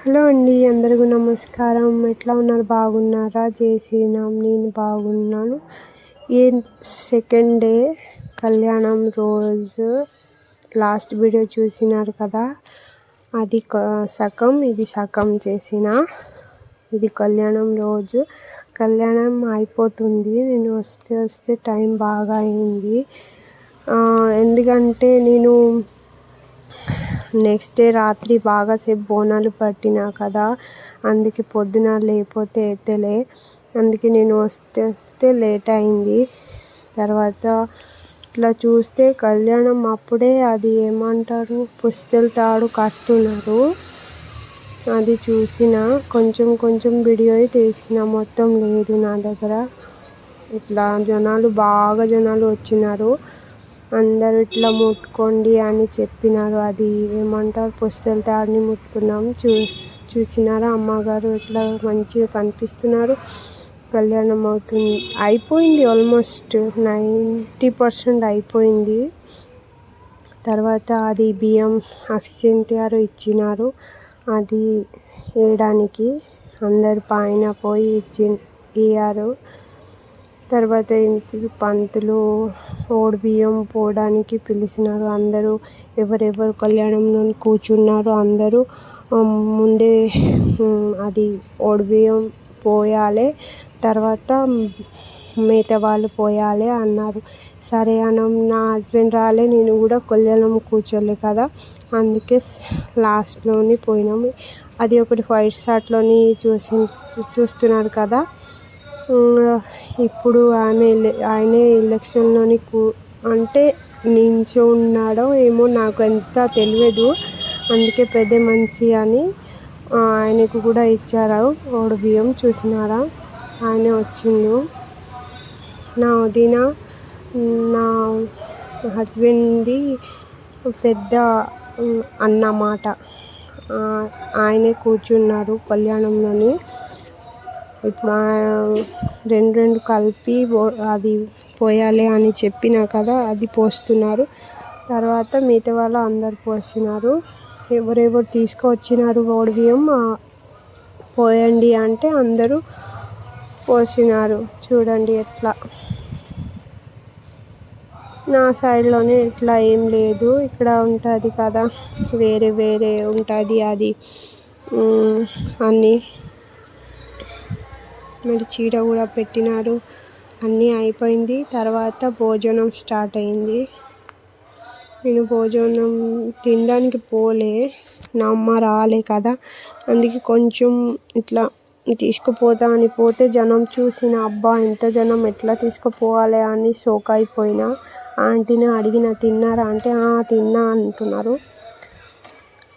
Hello అండి, అందరికీ నమస్కారం. ఎట్లా ఉన్నారు? బాగున్నారా? జై శ్రీరామ్. నేను బాగున్నాను. ఏ సెకండ్ డే కళ్యాణం రోజు లాస్ట్ వీడియో చూసినారు కదా, అది సగం ఇది సగం చేసిన. ఇది కళ్యాణం రోజు. కళ్యాణం అయిపోతుంది. నేను వస్తే టైం బాగా అయింది. ఎందుకంటే నేను నెక్స్ట్ డే రాత్రి బాగాసేపు బోనాలు పట్టినా కదా, అందుకే పొద్దున లేకపోతే ఎత్తలే. అందుకే నేను వస్తే లేట్ అయింది. తర్వాత ఇట్లా చూస్తే కళ్యాణం అప్పుడే అది ఏమంటారు పుస్తెల తాడు కడుతున్నారు. అది చూసిన కొంచెం వీడియో తీసిన, మొత్తం లేదు నా దగ్గర. ఇట్లా బాగా జనాలు వచ్చినారు. అందరూ ఇట్లా ముట్టుకోండి అని చెప్పినారు. అది ఏమంటారు పుస్తెల తాడుని ముట్టుకున్నాం. చూసినారా అమ్మగారు ఇట్లా మంచిగా కనిపిస్తున్నారు. కళ్యాణం అయిపోయింది. ఆల్మోస్ట్ 90% అయిపోయింది. తర్వాత అది బియ్యం అక్షింతలు ఇచ్చినారు. అది వేయడానికి అందరు పైన పోయి ఇయ్యారు. తర్వాత ఇంటికి పంతులు ఓడి బియ్యం పోవడానికి పిలిచినారు. అందరూ ఎవరెవరు కళ్యాణంలో కూర్చున్నారో అందరూ ముందే అది ఓడి బియ్యం పోయాలి, తర్వాత మిగతా వాళ్ళు పోయాలి అన్నారు. సరే అన్నాం. నా హస్బెండ్ రాలే, నేను కూడా కళ్యాణం కూర్చోలే కదా, అందుకే లాస్ట్లోని పోయినాము. అది ఒకటి వైట్ షర్ట్లోని చూస్తున్నారు కదా. ఇప్పుడు ఆయనే ఎలక్షన్లోని అంటే నించో ఉన్నాడో ఏమో, నాకు ఎంత తెలియదు. అందుకే పెద్ద మనిషి అని ఆయనకు కూడా ఇచ్చారు ఓడి బియ్యం. చూసినారా, ఆయన వచ్చిండు. నా వదిన నా హస్బెండ్ది పెద్ద అన్నమాట. ఆయనే కూర్చున్నారు కళ్యాణంలోని. ఇప్పుడు రెండు కలిపి అది పోయాలి అని చెప్పినా కదా, అది పోస్తున్నారు. తర్వాత మిగతా వాళ్ళు అందరు పోసినారు. ఎవరెవరు తీసుకువచ్చినారు ఓడి బియ్యం పోయండి అంటే అందరూ పోసినారు. చూడండి ఎట్లా. నా సైడ్లోనే ఇట్లా ఏం లేదు. ఇక్కడ ఉంటుంది కదా, వేరే ఉంటుంది అది అన్నీ. మరి చీర కూడా పెట్టినారు. అన్నీ అయిపోయింది. తర్వాత భోజనం స్టార్ట్ అయింది. నేను భోజనం తినడానికి పోలే, నా అమ్మ రాలే కదా, అందుకే కొంచెం ఇట్లా తీసుకుపోతా అని పోతే జనం చూసిన, అబ్బా ఎంత జనం, ఎట్లా తీసుకుపోవాలి అని షోక్ అయిపోయినా. ఆంటీని అడిగిన తిన్నారా అంటే తిన్నా అంటున్నారు.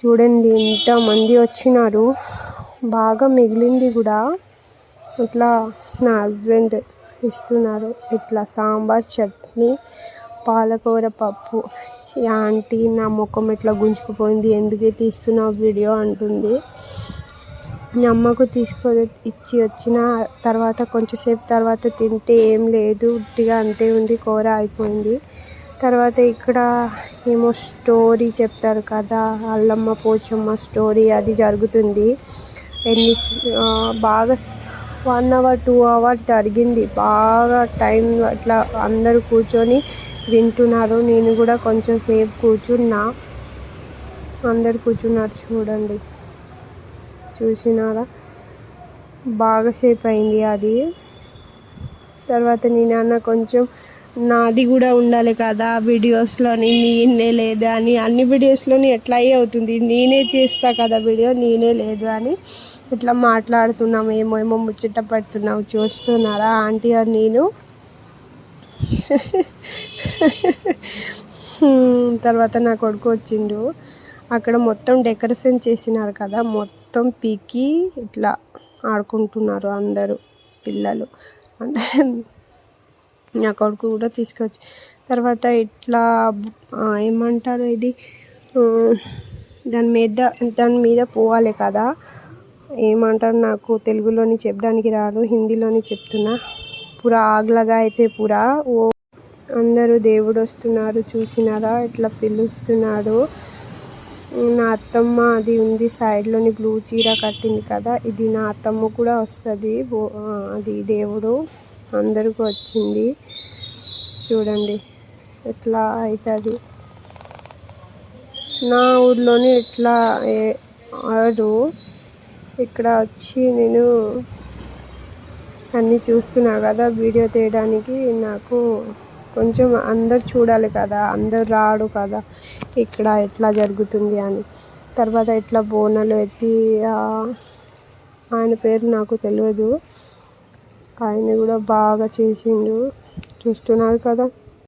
చూడండి ఎంతమంది వచ్చినారు. బాగా మిగిలింది కూడా. ఇట్లా నా హస్బెండ్ ఇస్తున్నారు. ఇట్లా సాంబార్, చట్నీ, పాలకూర పప్పు. ఈ ఆంటీ నా ముఖం ఇట్లా గుంజుకుపోయింది, ఎందుకే తీస్తున్నావు వీడియో అంటుంది. మీ అమ్మకు ఇచ్చి వచ్చిన తర్వాత కొంచెంసేపు తర్వాత తింటే ఏం లేదు, ఉట్టిగా అంతే ఉంది, కూర అయిపోయింది. తర్వాత ఇక్కడ ఏమో స్టోరీ చెప్తారు కదా, అల్లమ్మ పోచమ్మ స్టోరీ, అది జరుగుతుంది. బాగా 1 hour 2 hours జరిగింది. బాగా టైం అట్లా అందరూ కూర్చొని వింటున్నారు. నేను కూడా కొంచెం సేపు కూర్చున్నా. అందరు కూర్చున్నారు. చూడండి, చూసినారా, బాగా సేపు అయింది అది. తర్వాత నేను కొంచెం నాది కూడా ఉండాలి కదా వీడియోస్లోని, నేనే లేదు అని. అన్ని వీడియోస్లోని ఎట్లా అవుతుంది, నేనే చేస్తా కదా వీడియో, నేనే లేదు అని ఇట్లా మాట్లాడుతున్నాం. ఏమో ముచ్చట పడుతున్నాం. చూస్తున్నారా ఆంటీ అని నేను. తర్వాత నా కొడుకు వచ్చిండు. అక్కడ మొత్తం డెకరేషన్ చేసినారు కదా, మొత్తం పీకి ఇట్లా ఆడుకుంటున్నారు అందరూ పిల్లలు. అంటే నా కొడుకు కూడా తీసుకొచ్చి, తర్వాత ఇట్లా ఏమంటారు ఇది, దాని మీద పోవాలి కదా, ఏమంటారు నాకు తెలుగులోని చెప్పడానికి రాదు, హిందీలోని చెప్తున్నా. పూరా ఆగ్లగా అయితే పూరా అందరూ దేవుడు వస్తున్నారు. చూసినారా, ఇట్లా పిలుస్తున్నాడు. నా అత్తమ్మ అది ఉంది సైడ్లోని బ్లూ చీర కట్టింది కదా, ఇది నా అత్తమ్మ కూడా వస్తుంది. అది దేవుడు అందరికి వచ్చింది. చూడండి ఎట్లా అవుతుంది. నా ఊర్లోనే ఇట్లా ఆడు ఇక్కడ వచ్చి నేను అన్నీ చూస్తున్నా కదా వీడియో తీయడానికి. నాకు కొంచెం అందరు చూడాలి కదా, అందరు రాడు కదా ఇక్కడ ఎట్లా జరుగుతుంది అని. తర్వాత ఇట్లా బోనాలు ఎత్తి ఆయన పేరు నాకు తెలియదు, ఆయన కూడా బాగా చేసిండు. చూస్తున్నారు కదా.